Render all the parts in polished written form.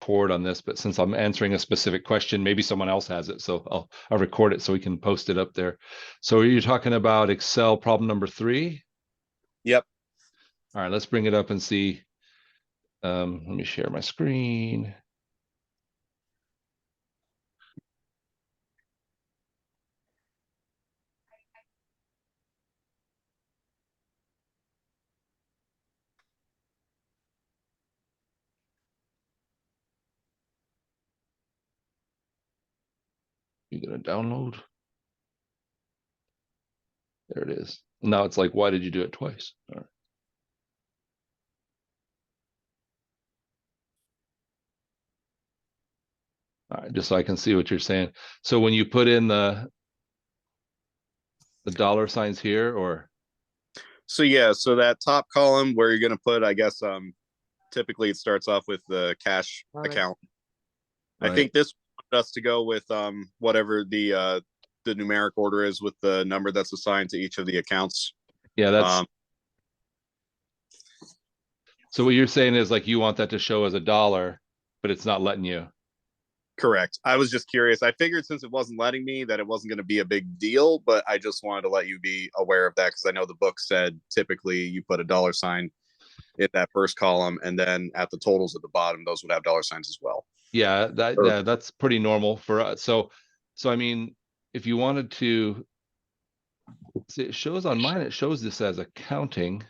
record on this, but since I'm answering a specific question, maybe someone else has it. So I'll record it so we can post it up there. So you're talking about Excel problem number 3? Yep. All right, let's bring it up and see. Let me share my screen. You gonna download? There it is. Now it's like, why did you do it twice? All right. All right, just so I can see what you're saying. So when you put in the dollar signs here, or So yeah, so that top column where you're gonna put, I guess, typically it starts off with the cash account. right. I think this wanted us to go with whatever the numeric order is with the number that's assigned to each of the accounts. Yeah, that's so what you're saying is like you want that to show as a dollar, but it's not letting you. Correct. I was just curious. I figured since it wasn't letting me that it wasn't going to be a big deal, but I just wanted to let you be aware of that because I know the book said typically you put a dollar sign in that first column, and then at the totals at the bottom, those would have dollar signs as well. Yeah, that's pretty normal for us. So I mean, if you wanted to see, it shows on mine, it shows this as accounting.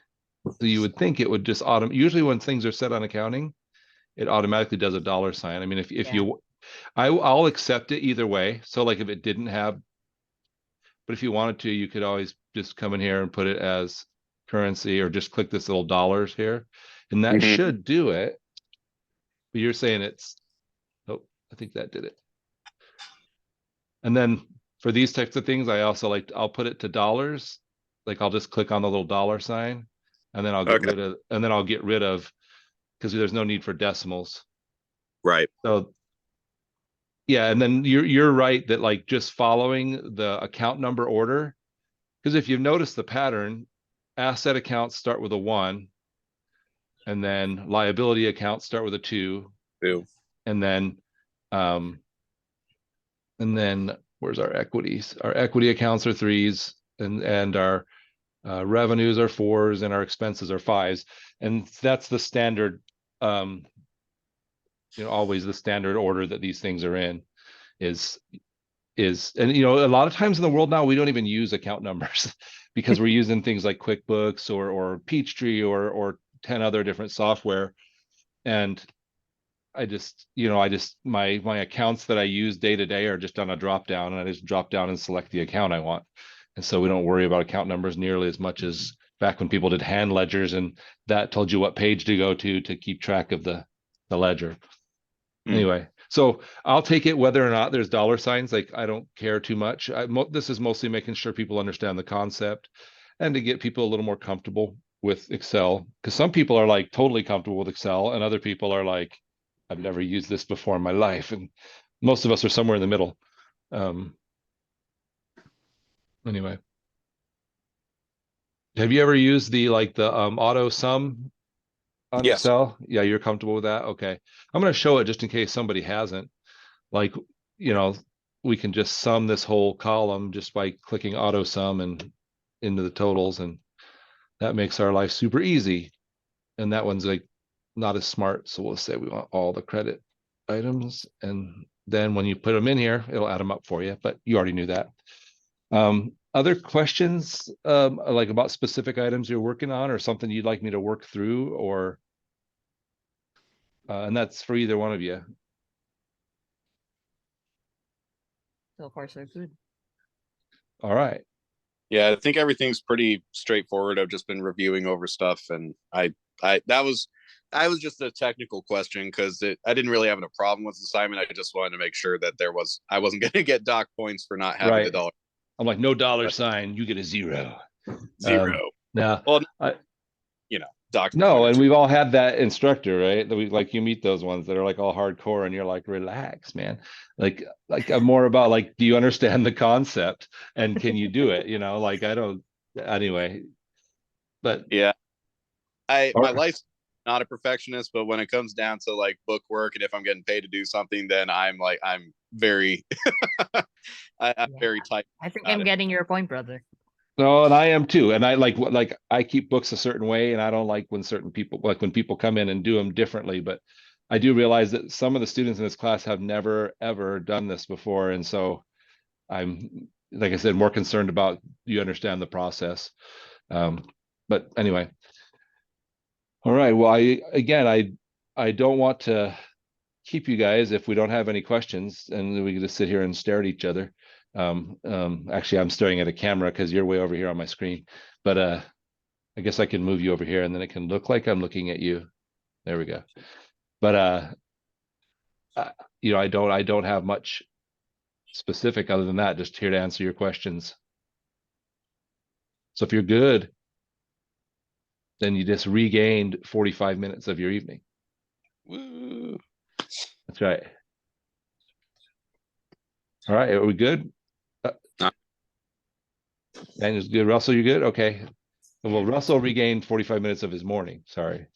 So you would think it would just usually when things are set on accounting, it automatically does a dollar sign. I mean, if you I'll accept it either way. So like if it didn't have, but if you wanted to, you could always just come in here and put it as currency or just click this little dollars here. And that should do it. But you're saying it's, oh, I think that did it. And then for these types of things, I also like, I'll put it to dollars. Like I'll just click on the little dollar sign and then I'll get rid of, because there's no need for decimals. Right. So yeah, and then you're right that like just following the account number order, because if you've noticed the pattern, asset accounts start with a 1, and then liability accounts start with a 2, and then where's our equities? Our equity accounts are 3s, and our revenues are 4s, and our expenses are 5s, and that's the standard. Always the standard order that these things are in is and a lot of times in the world now we don't even use account numbers because we're using things like QuickBooks or Peachtree or 10 other different software. And I just my accounts that I use day to day are just on a drop down, and I just drop down and select the account I want. And so we don't worry about account numbers nearly as much as back when people did hand ledgers, and that told you what page to go to keep track of the ledger. Anyway, so I'll take it whether or not there's dollar signs. Like I don't care too much. This is mostly making sure people understand the concept and to get people a little more comfortable with Excel, because some people are like totally comfortable with Excel and other people are like, I've never used this before in my life. And most of us are somewhere in the middle. Anyway, have you ever used the AutoSum on Excel? Yeah, you're comfortable with that? Okay. I'm going to show it just in case somebody hasn't. Like, we can just sum this whole column just by clicking AutoSum and into the totals, and that makes our life super easy. And that one's like not as smart. So we'll say we want all the credit items, and then when you put them in here, it'll add them up for you, but you already knew that. Other questions like about specific items you're working on or something you'd like me to work through, or and that's for either one of you. So far, so good. All right. Yeah, I think everything's pretty straightforward. I've just been reviewing over stuff, and I was just a technical question because I didn't really have a problem with the assignment. I just wanted to make sure that I wasn't going to get dock points for not having the dollar. I'm like, no dollar sign, you get a 0. Now, well, no, and we've all had that instructor, right? That like you meet those ones that are like all hardcore, and you're like, relax, man. Like I'm more about like, do you understand the concept and can you do it? Like I don't. Anyway, but yeah, my life not a perfectionist, but when it comes down to like book work and if I'm getting paid to do something, then I'm very I'm Yeah. very tight I think about I'm it. getting your point, brother. No, and I am too. And I like I keep books a certain way, and I don't like when certain people like when people come in and do them differently. But I do realize that some of the students in this class have never ever done this before, and so I'm, like I said, more concerned about you understand the process. But anyway, all right. Well, I don't want to keep you guys if we don't have any questions, and we can just sit here and stare at each other. Actually, I'm staring at a camera because you're way over here on my screen. But I guess I can move you over here, and then it can look like I'm looking at you. There we go. But uh, I don't have much specific other than that. Just here to answer your questions. So if you're good, then you just regained 45 minutes of your evening. Woo. That's right. All right, are we good? Uh. Daniel's good. Russell, you good? Okay. Well, Yeah. Russell regained 45 minutes of his morning. Sorry.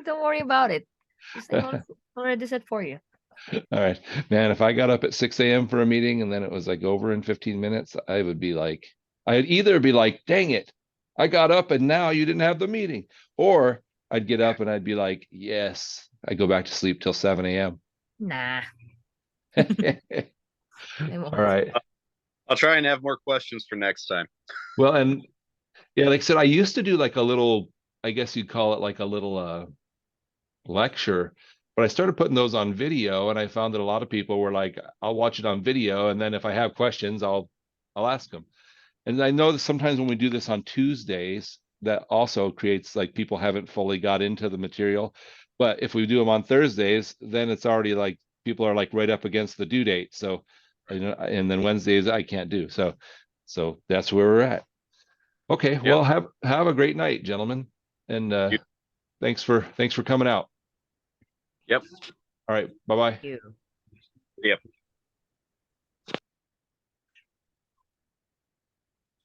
Don't worry about it. This thing already set for you. All right, man, if I got up at 6 a.m. for a meeting and then it was like over in 15 minutes, I would be like, I'd either be like, dang it, I got up and now you didn't have the meeting. Or I'd get up and I'd be like, yes, I go back to sleep till 7 a.m. Nah, All I won't. right. I'll try and have more questions for next time. Well, and yeah, like I said, I used to do like a little, I guess you'd call it like a little lecture, but I started putting those on video, and I found that a lot of people were like, I'll watch it on video, and then if I have questions, I'll ask them. And I know that sometimes when we do this on Tuesdays, that also creates like people haven't fully got into the material. But if we do them on Thursdays, then it's already like people are like right up against the due date. So, and then Wednesdays I can't do. So that's where we're at. Okay, Yep. well, have a great night, gentlemen, and thanks for coming out. Yep. All right, bye bye. You. Yep.